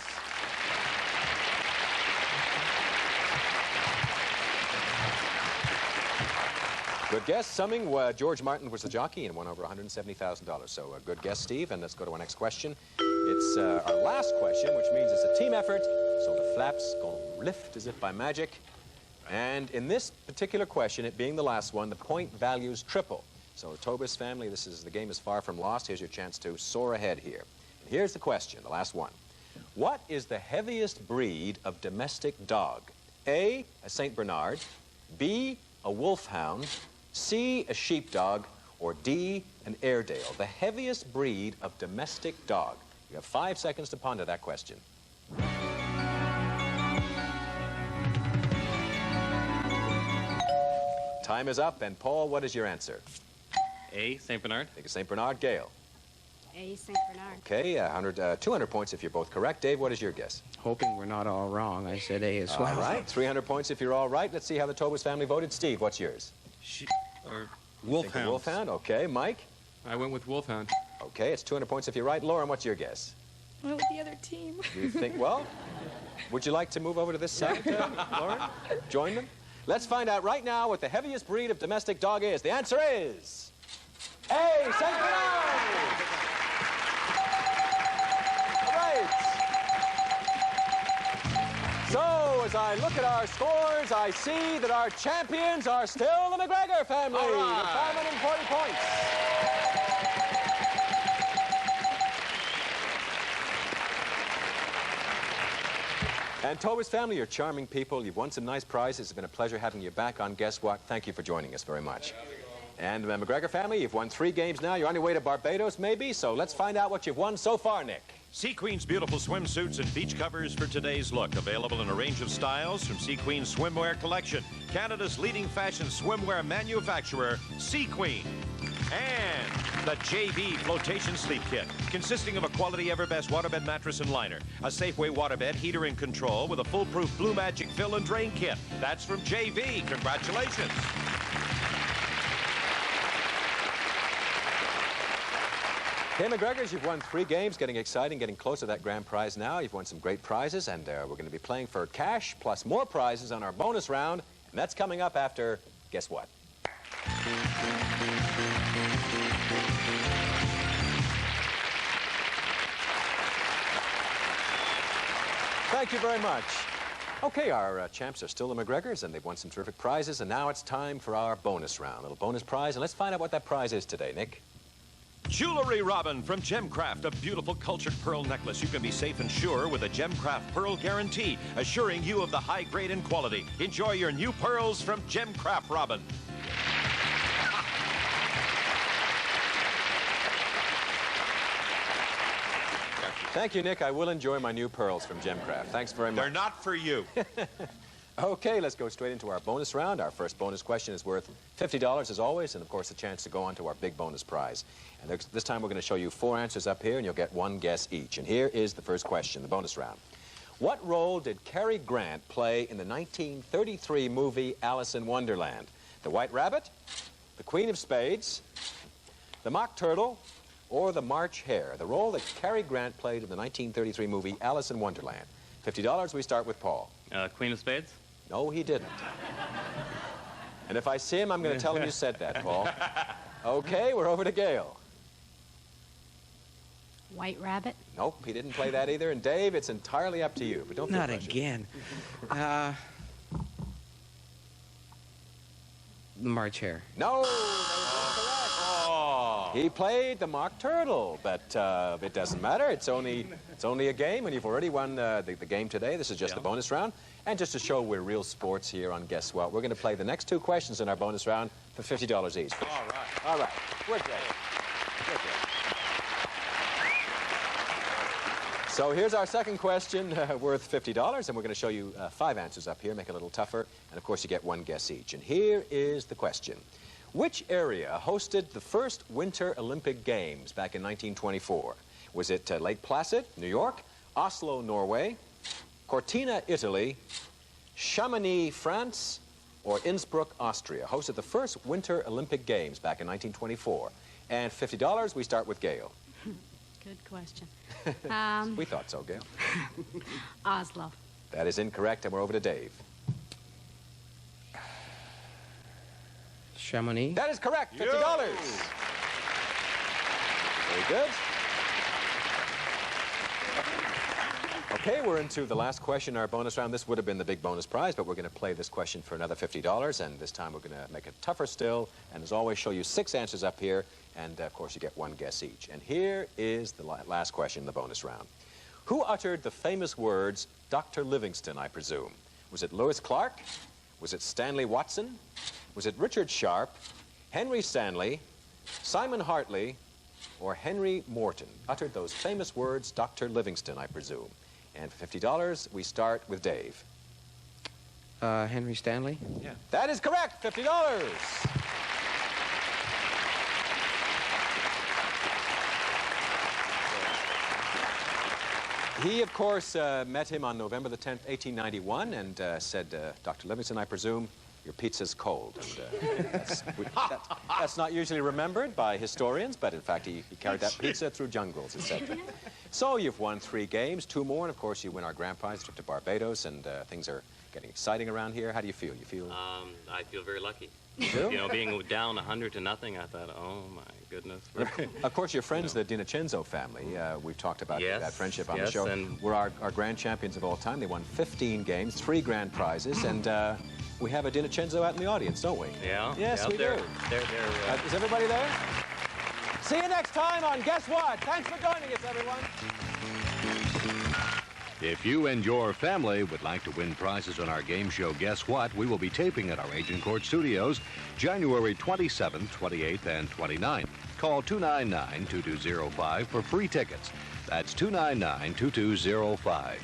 Good guess. Summing, George Martin was the jockey and won over $170,000. So a good guess, Steve. And let's go to our next question. It's our last question, which means it's a team effort. So the flaps going to lift as if by magic. And in this particular question, it being the last one, the point values triple. So Tobis family, the game is far from lost. Here's your chance to soar ahead here. And here's the question, the last one. What is the heaviest breed of domestic dog? A St. Bernard, B, a wolfhound, C, a sheepdog, or D, an Airedale? The heaviest breed of domestic dog. You have 5 seconds to ponder that question. Time is up, and Paul, what is your answer? A, St. Bernard. I think it's St. Bernard. Gail. A, St. Bernard. Okay, 200 points if you're both correct. Dave, what is your guess? Hoping we're not all wrong, I said A as well. All right, 300 points if you're all right. Let's see how the Tobis family voted. Steve, what's yours? Wolfhound. Wolfhound, okay. Mike? I went with Wolfhound. Okay, it's 200 points if you're right. Lauren, what's your guess? I went with the other team. You think, well, would you like to move over to this side, Lauren? Join them? Let's find out right now what the heaviest breed of domestic dog is. The answer is A, St. Bernard! All right. So, as I look at our scores, I see that our champions are still the McGregor family with 540 points. And Tobis family, you're charming people. You've won some nice prizes. It's been a pleasure having you back on Guess What. Thank you for joining us very much. And the McGregor family, you've won 3 games now. You're on your way to Barbados, maybe. So let's find out what you've won so far, Nick. Sea Queen's beautiful swimsuits and beach covers for today's look. Available in a range of styles from Sea Queen's Swimwear Collection. Canada's leading fashion swimwear manufacturer, Sea Queen. And the JV Flotation Sleep Kit, consisting of a quality Everbest waterbed mattress and liner, a Safeway waterbed heater and control with a foolproof Blue Magic fill and drain kit. That's from JV. Congratulations. Hey, McGregors, you've won 3 games, getting exciting, getting close to that grand prize now. You've won some great prizes, and we're going to be playing for cash plus more prizes on our bonus round, and that's coming up after Guess What? Thank you very much. Okay, our champs are still the McGregors, and they've won some terrific prizes, and now it's time for our bonus round. A little bonus prize, and let's find out what that prize is today, Nick. Jewelry Robin from Gemcraft, a beautiful cultured pearl necklace. You can be safe and sure with a Gemcraft Pearl Guarantee, assuring you of the high grade and quality. Enjoy your new pearls from Gemcraft Robin. Thank you, Nick. I will enjoy my new pearls from Gemcraft. Thanks very much. They're not for you. Okay, let's go straight into our bonus round. Our first bonus question is worth $50 as always, and of course a chance to go on to our big bonus prize. And this time we're going to show you 4 answers up here, and you'll get 1 guess each. And here is the first question, the bonus round. What role did Cary Grant play in the 1933 movie Alice in Wonderland? The White Rabbit, the Queen of Spades, the Mock Turtle, or the March Hare? The role that Cary Grant played in the 1933 movie Alice in Wonderland. $50, we start with Paul. Queen of Spades? No, he didn't. And if I see him, I'm going to tell him you said that, Paul. Okay, we're over to Gail. White Rabbit? Nope, he didn't play that either. And Dave, it's entirely up to you, but don't feel Not pressured. again. The March Hare. No, that was incorrect. Oh. He played the Mock Turtle, but it doesn't matter. It's only a game, and you've already won the game today. This is just the bonus round. And just to show we're real sports here on Guess What, we're going to play the next 2 questions in our bonus round for $50 each. All right. All right. We're great. We're great. So here's our second question worth $50, and we're going to show you 5 answers up here, make it a little tougher, and of course you get 1 guess each. And here is the question. Which area hosted the first Winter Olympic Games back in 1924? Was it Lake Placid, New York, Oslo, Norway, Cortina, Italy, Chamonix, France, or Innsbruck, Austria? Hosted the first Winter Olympic Games back in 1924. And $50, we start with Gail. Good question. We thought so, Gail. Oslo. That is incorrect, and we're over to Dave. Chamonix. That is correct, $50. Very good. Okay, we're into the last question in our bonus round. This would have been the big bonus prize, but we're going to play this question for another $50, and this time we're going to make it tougher still, and as always, show you 6 answers up here, and of course you get 1 guess each. And here is the last question in the bonus round. Who uttered the famous words, Dr. Livingston, I presume? Was it Lewis Clark? Was it Stanley Watson? Was it Richard Sharp, Henry Stanley, Simon Hartley, or Henry Morton? Uttered those famous words, Dr. Livingston, I presume. And for $50, we start with Dave. Henry Stanley? Yeah. That is correct, $50. He, of course, met him on November the 10th, 1891, and said, Dr. Livingston, I presume your pizza's cold. And, that's not usually remembered by historians, but in fact, he carried that pizza through jungles, etc. So you've won 3 games, 2 more, and of course, you win our grand prize trip to Barbados, and things are getting exciting around here. How do you feel? You feel? I feel very lucky. You do? You know, being down 100 to nothing, I thought, oh my goodness. Of course, your friends, the DiNocenzo family, we've talked about that friendship on the show. And were our grand champions of all time. They won 15 games, 3 grand prizes, and we have a DiNocenzo out in the audience, don't we? Yeah. Yes, we do. Is everybody there? See you next time on Guess What? Thanks for joining us, everyone. If you and your family would like to win prizes on our game show, Guess What? We will be taping at our Agent Court Studios January 27th, 28th, and 29th. Call 299-2205 for free tickets. That's 299-2205.